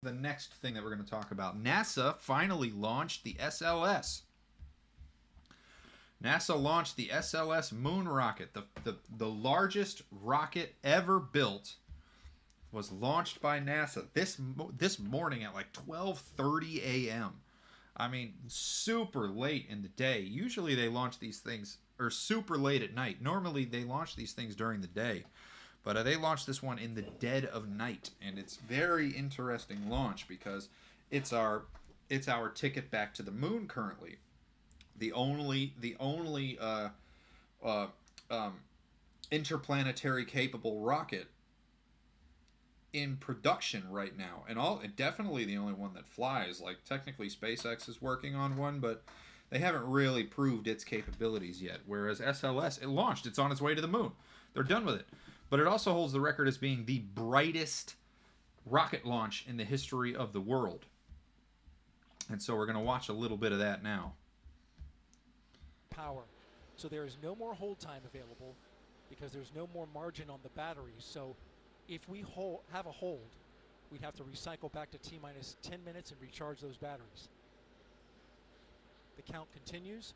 The next thing that we're going to talk about, NASA finally launched the SLS. NASA launched the SLS moon rocket, the largest rocket ever built. Was launched by NASA this morning at like 12:30 a.m. I mean, super late in the day. Usually they launch these things or super late at night. Normally they launch these things during the day, but they launched this one in the dead of night, and it's very interesting launch because it's our ticket back to the moon currently. The only uh, um, interplanetary capable rocket in production right now, and definitely the only one that flies. Like technically, SpaceX is working on one, but they haven't really proved its capabilities yet. Whereas SLS, it launched, it's on its way to the moon. They're done with it, but it also holds the record as being the brightest rocket launch in the history of the world. And so we're going to watch a little bit of that now. Power. So there is no more hold time available because there's no more margin on the batteries. So if we have a hold, we'd have to recycle back to T-minus 10 minutes and recharge those batteries. The count continues.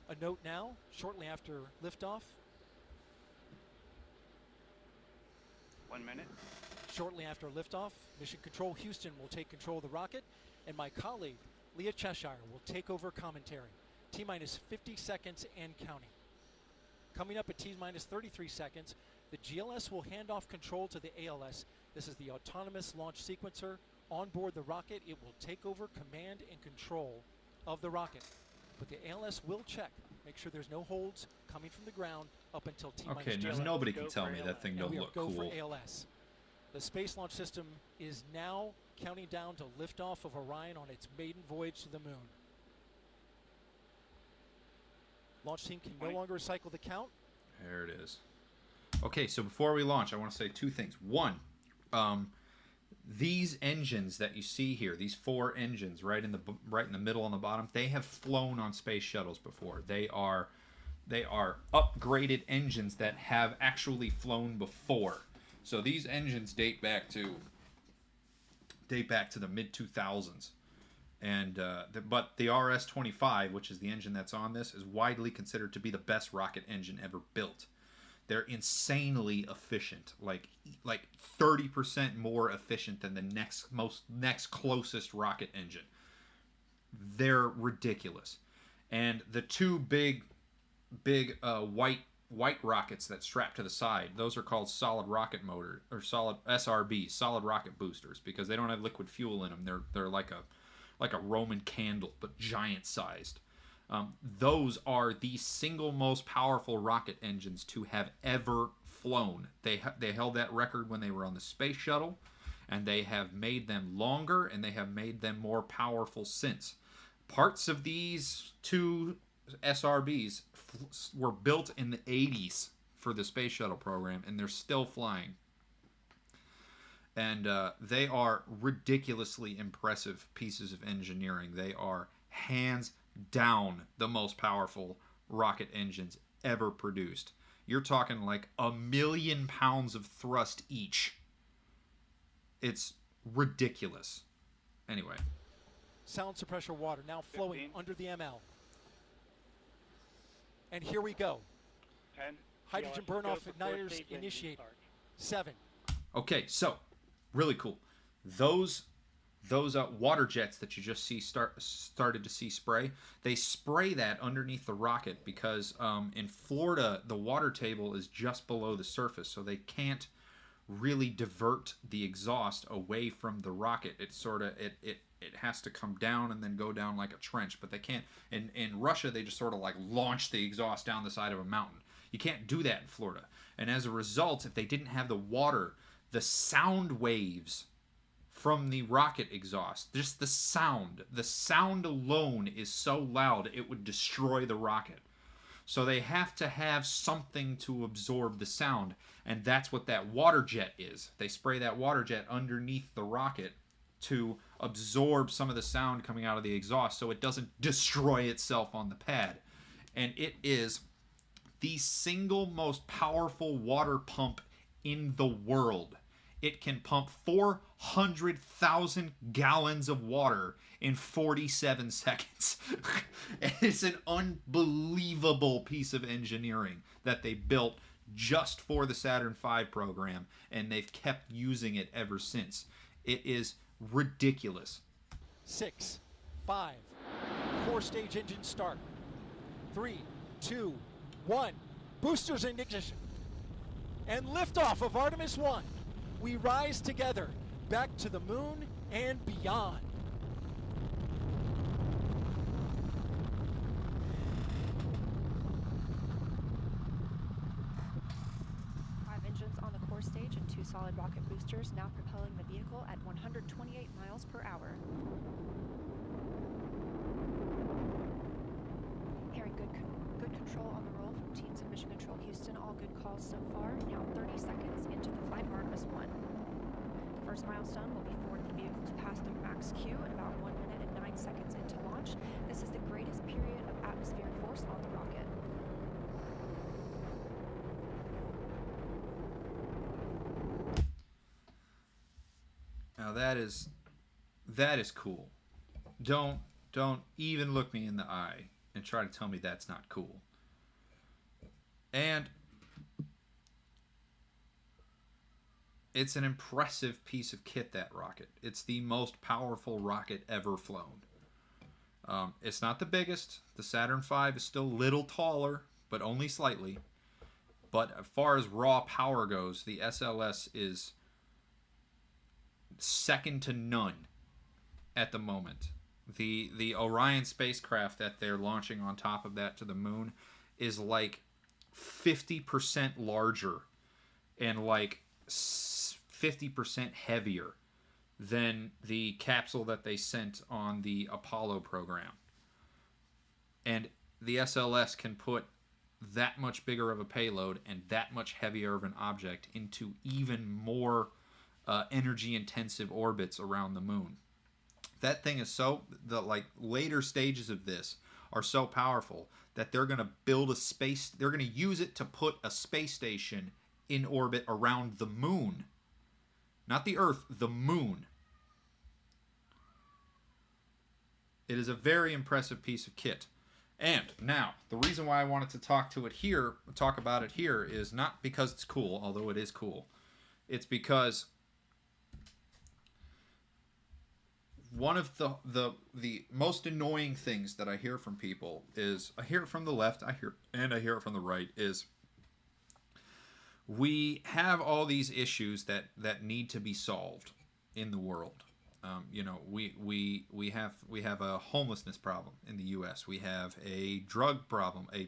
A note now, shortly after liftoff. 1 minute. Shortly after liftoff, Mission Control Houston will take control of the rocket, and my colleague, Leah Cheshire, will take over commentary. T-minus 50 seconds and counting. Coming up at T-minus 33 seconds, the GLS will hand off control to the ALS. This is the autonomous launch sequencer. On board the rocket, it will take over command and control of the rocket. But the ALS will check, make sure there's no holds coming from the ground up until T-minus Okay, 2 now seconds. nobody can tell me that thing don't look Go cool. for ALS. The Space Launch System is now counting down to liftoff of Orion on its maiden voyage to the moon. Launch team can no longer cycle the count. There it is. Okay, so before we launch, I want to say two things. One, these engines that you see here, these four engines right in the middle on the bottom, they have flown on space shuttles before. They are upgraded engines that have actually flown before. So these engines date back to the mid 2000s. And but the RS-25, which is the engine that's on this, is widely considered to be the best rocket engine ever built. They're insanely efficient, like 30% more efficient than the next closest rocket engine. They're ridiculous. And the two big white rockets that strap to the side, those are called solid rocket motor or solid SRBs, solid rocket boosters, because they don't have liquid fuel in them. They're like a Roman candle, but giant sized. Those are the single most powerful rocket engines to have ever flown. They held that record when they were on the space shuttle, and they have made them longer, and they have made them more powerful since. Parts of these two SRBs were built in the 80s for the space shuttle program, and they're still flying. And they are ridiculously impressive pieces of engineering. They are hands down the most powerful rocket engines ever produced. You're talking like 1,000,000 pounds of thrust each. It's ridiculous. Anyway. Sound suppressor water now flowing 15. under the ML. And here we go. 10. Hydrogen burn-off igniters initiated. 7. Okay, so really cool. Those water jets that you just started to see spray, they spray that underneath the rocket because in Florida the water table is just below the surface, so they can't really divert the exhaust away from the rocket. It has to come down and then go down like a trench, but they can't. In Russia, they just sort of like launch the exhaust down the side of a mountain. You can't do that in Florida. And as a result, if they didn't have the water, the sound waves from the rocket exhaust, just the sound alone is so loud it would destroy the rocket. So they have to have something to absorb the sound, and that's what that water jet is. They spray that water jet underneath the rocket to absorb some of the sound coming out of the exhaust so it doesn't destroy itself on the pad. And it is the single most powerful water pump in the world. it can pump 400,000 gallons of water in 47 seconds. And it's an unbelievable piece of engineering that they built just for the Saturn V program, and they've kept using it ever since. It is ridiculous. 6, 5, 4 stage engine start. 3, 2, 1. Boosters in ignition. And liftoff of Artemis 1. We rise together back to the moon and beyond. Engines on the core stage and 2 solid rocket boosters now propelling the vehicle at 128 miles per hour. Hearing good control on the roll from teams in Mission Control Houston. All good calls so far. Now 30 seconds into the flight of Artemis 1. First milestone will be for the vehicle to pass through max Q at about 1 minute and 9 seconds into launch. This is the greatest period of atmospheric force on the rocket. Now that is cool. Don't even look me in the eye and try to tell me that's not cool. And it's an impressive piece of kit, that rocket. It's the most powerful rocket ever flown. It's not the biggest. The Saturn V is still a little taller, but only slightly. But as far as raw power goes, the SLS is second to none at the moment. The Orion spacecraft that they're launching on top of that to the moon is like 50% larger and like 50% heavier than the capsule that they sent on the Apollo program. And the SLS can put that much bigger of a payload and that much heavier of an object into even more energy intensive orbits around the moon. That thing is the later stages of this are so powerful that they're going to build they're going to use it to put a space station in orbit around the moon. Not the Earth, the moon. It is a very impressive piece of kit. And now, the reason why I wanted to talk about it here is not because it's cool, although it is cool. It's because one of the most annoying things that I hear from people is, I hear it from the left, I hear it from the right, is we have all these issues that need to be solved in the world. We have a homelessness problem in the U.S. We have a drug problem, a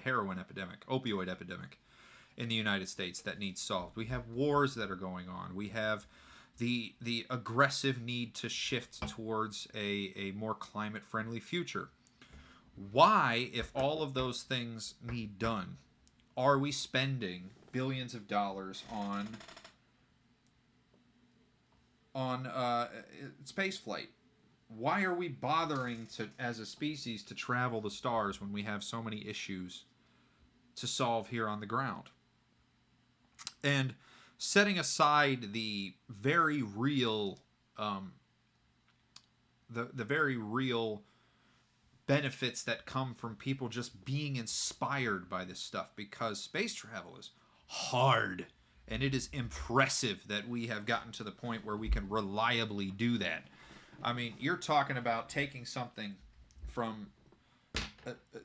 heroin epidemic, opioid epidemic in the United States that needs solved. We have wars that are going on. We have the aggressive need to shift towards a more climate-friendly future. Why, if all of those things need done, are we spending billions of dollars on space flight? Why are we bothering as a species to travel the stars when we have so many issues to solve here on the ground? And setting aside the very real the very real benefits that come from people just being inspired by this stuff, because space travel is hard, and it is impressive that we have gotten to the point where we can reliably do that. I mean, you're talking about taking something from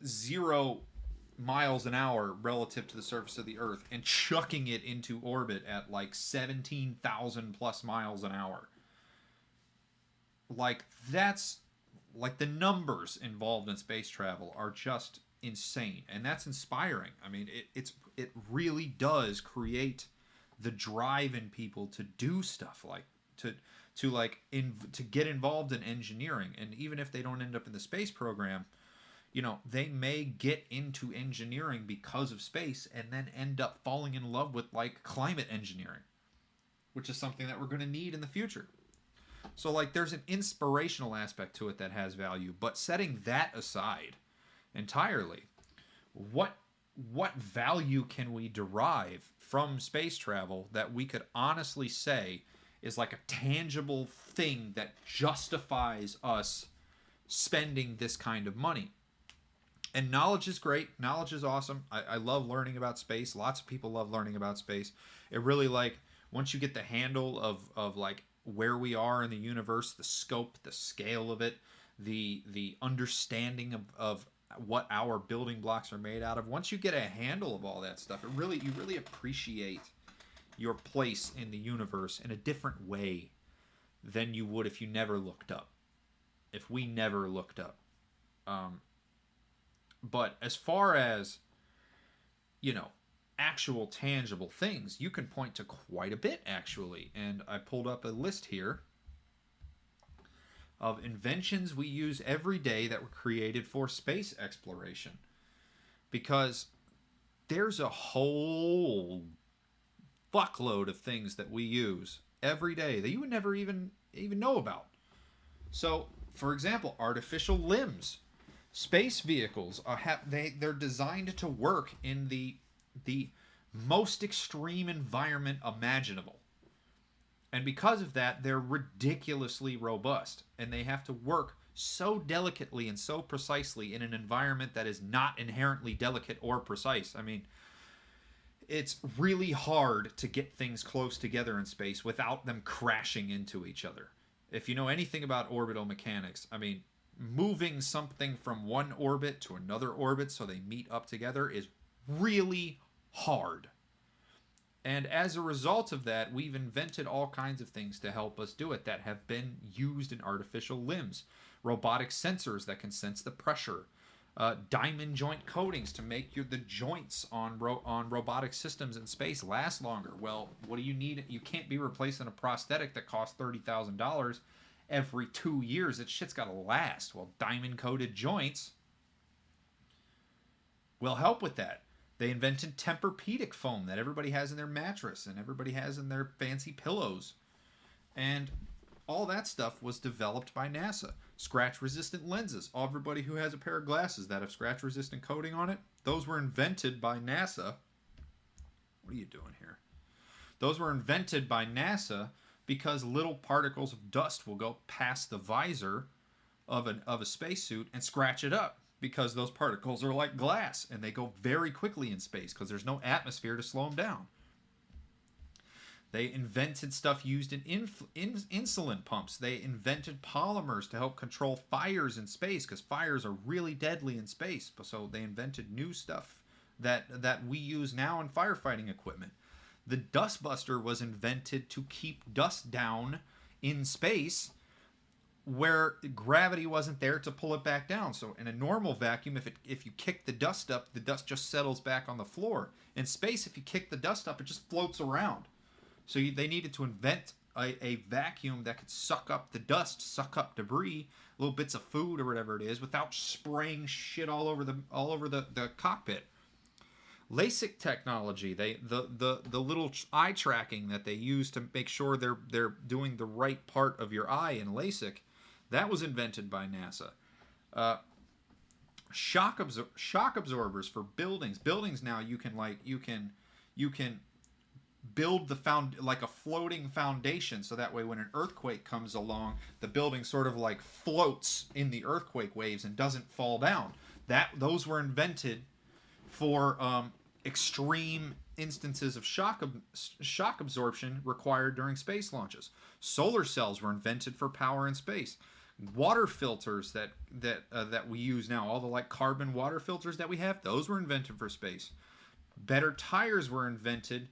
0 miles an hour relative to the surface of the Earth and chucking it into orbit at like 17,000 plus miles an hour. Like, that's like, the numbers involved in space travel are just insane, and that's inspiring. I mean, it really does create the drive in people to do stuff, like to get involved in engineering. And even if they don't end up in the space program, they may get into engineering because of space and then end up falling in love with like climate engineering, which is something that we're going to need in the future. So like, there's an inspirational aspect to it that has value. But setting that aside entirely, what what value can we derive from space travel that we could honestly say is like a tangible thing that justifies us spending this kind of money? And knowledge is great. Knowledge is awesome. I love learning about space. Lots of people love learning about space. It really, like, once you get the handle of like where we are in the universe, the scope, the scale of it, the understanding of what our building blocks are made out of. Once you get a handle of all that stuff, you really appreciate your place in the universe in a different way than you would if you never looked up. If we never looked up. But as far as, actual tangible things, you can point to quite a bit, actually. And I pulled up a list here of inventions we use every day that were created for space exploration. Because there's a whole fuckload of things that we use every day that you would never even know about. So, for example, artificial limbs. Space vehicles they're designed to work in the most extreme environment imaginable. And because of that, they're ridiculously robust. And they have to work so delicately and so precisely in an environment that is not inherently delicate or precise. I mean, it's really hard to get things close together in space without them crashing into each other. If you know anything about orbital mechanics, I mean, moving something from one orbit to another orbit so they meet up together is really hard. And as a result of that, we've invented all kinds of things to help us do it that have been used in artificial limbs. Robotic sensors that can sense the pressure. Diamond joint coatings to make the joints on robotic systems in space last longer. Well, what do you need? You can't be replacing a prosthetic that costs $30,000 every 2 years. That shit's got to last. Well, diamond coated joints will help with that. They invented Tempur-Pedic foam that everybody has in their mattress and everybody has in their fancy pillows. And all that stuff was developed by NASA. Scratch-resistant lenses. Everybody who has a pair of glasses that have scratch-resistant coating on it, those were invented by NASA. What are you doing here? Those were invented by NASA because little particles of dust will go past the visor of a spacesuit and scratch it up, because those particles are like glass and they go very quickly in space because there's no atmosphere to slow them down. They invented stuff used in insulin pumps. They invented polymers to help control fires in space because fires are really deadly in space. So they invented new stuff that we use now in firefighting equipment. The dustbuster was invented to keep dust down in space where gravity wasn't there to pull it back down. So in a normal vacuum, if you kick the dust up, the dust just settles back on the floor. In space, if you kick the dust up, it just floats around. So they needed to invent a vacuum that could suck up the dust, suck up debris, little bits of food or whatever it is, without spraying shit all over the cockpit. LASIK technology, the little eye tracking that they use to make sure they're doing the right part of your eye in LASIK, that was invented by NASA. Shock absorbers for buildings. Buildings now you can build like a floating foundation, so that way when an earthquake comes along, the building sort of like floats in the earthquake waves and doesn't fall down. Those were invented for extreme instances of shock absorption required during space launches. Solar cells were invented for power in space. Water filters that we use now, all the like carbon water filters that we have, those were invented for space. Better tires were invented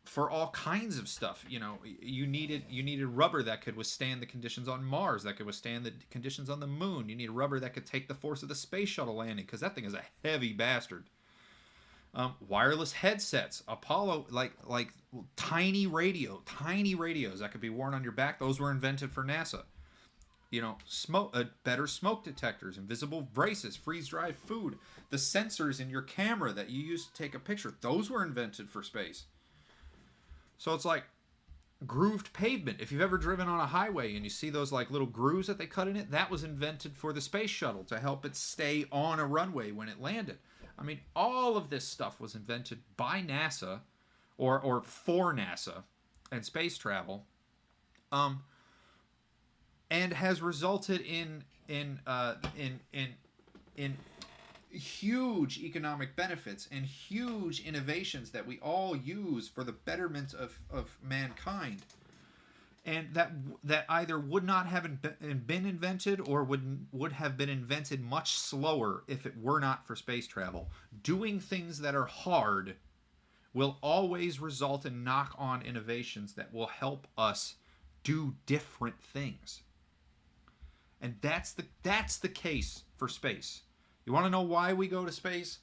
for all kinds of stuff. You needed rubber that could withstand the conditions on Mars, that could withstand the conditions on the moon. You need rubber that could take the force of the space shuttle landing, because that thing is a heavy bastard. Wireless headsets, Apollo, like tiny radios that could be worn on your back. Those were invented for NASA. Better smoke detectors, invisible braces, freeze-dried food, the sensors in your camera that you use to take a picture. Those were invented for space. So it's like grooved pavement. If you've ever driven on a highway and you see those like little grooves that they cut in it, that was invented for the space shuttle to help it stay on a runway when it landed. I mean, all of this stuff was invented by NASA or for NASA and space travel, and has resulted in huge economic benefits and huge innovations that we all use for the betterment of mankind, and that either would not have been invented or would have been invented much slower if it were not for space travel. Doing things that are hard will always result in knock-on innovations that will help us do different things. And that's the case for space. You want to know why we go to space?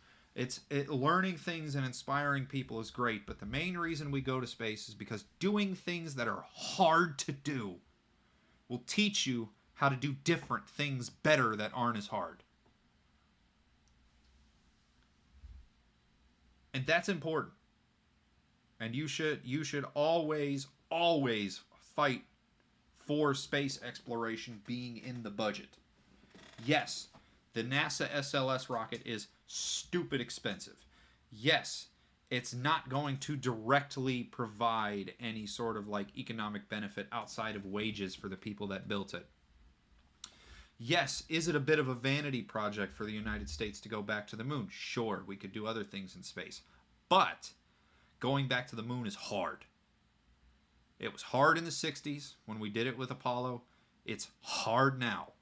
Learning things and inspiring people is great, but the main reason we go to space is because doing things that are hard to do will teach you how to do different things better that aren't as hard. And that's important. And you should always fight for space exploration being in the budget. Yes, the NASA SLS rocket is stupid expensive. Yes, it's not going to directly provide any sort of like economic benefit outside of wages for the people that built it. Yes, is it a bit of a vanity project for the United States to go back to the moon? Sure, we could do other things in space. But going back to the moon is hard. It was hard in the 60s when we did it with Apollo. It's hard now.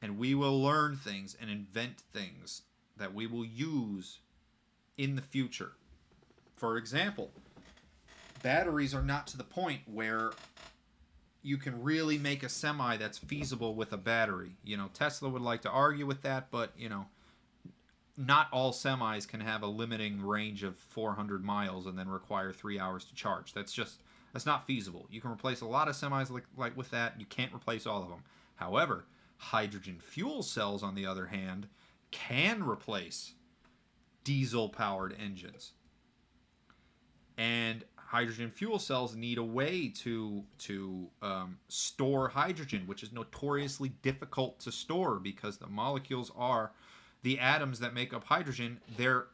And we will learn things and invent things that we will use in the future. For example, batteries are not to the point where you can really make a semi that's feasible with a battery. You know, Tesla would like to argue with that, but, you know, not all semis can have a limiting range of 400 miles and then require 3 hours to charge. That's not feasible. You can replace a lot of semis like with that. You can't replace all of them. However, hydrogen fuel cells, on the other hand, can replace diesel-powered engines. And hydrogen fuel cells need a way to store hydrogen, which is notoriously difficult to store because the molecules are the atoms that make up hydrogen. They're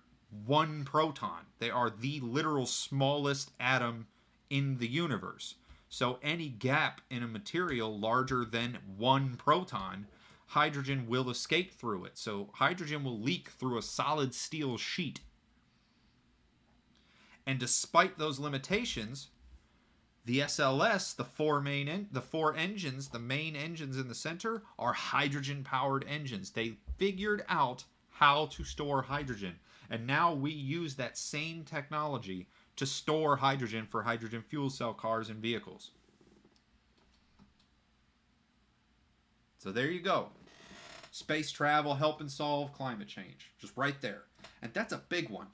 one proton. They are the literal smallest atom in the universe. So any gap in a material larger than one proton, hydrogen will escape through it. So hydrogen will leak through a solid steel sheet. And despite those limitations, the SLS, the four engines, the main engines in the center, are hydrogen-powered engines. They figured out how to store hydrogen. And now we use that same technology to store hydrogen for hydrogen fuel cell cars and vehicles. So there you go. Space travel helping solve climate change. Just right there. And that's a big one.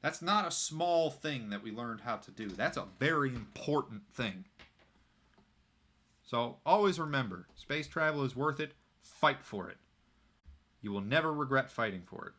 That's not a small thing that we learned how to do. That's a very important thing. So always remember, space travel is worth it. Fight for it. You will never regret fighting for it.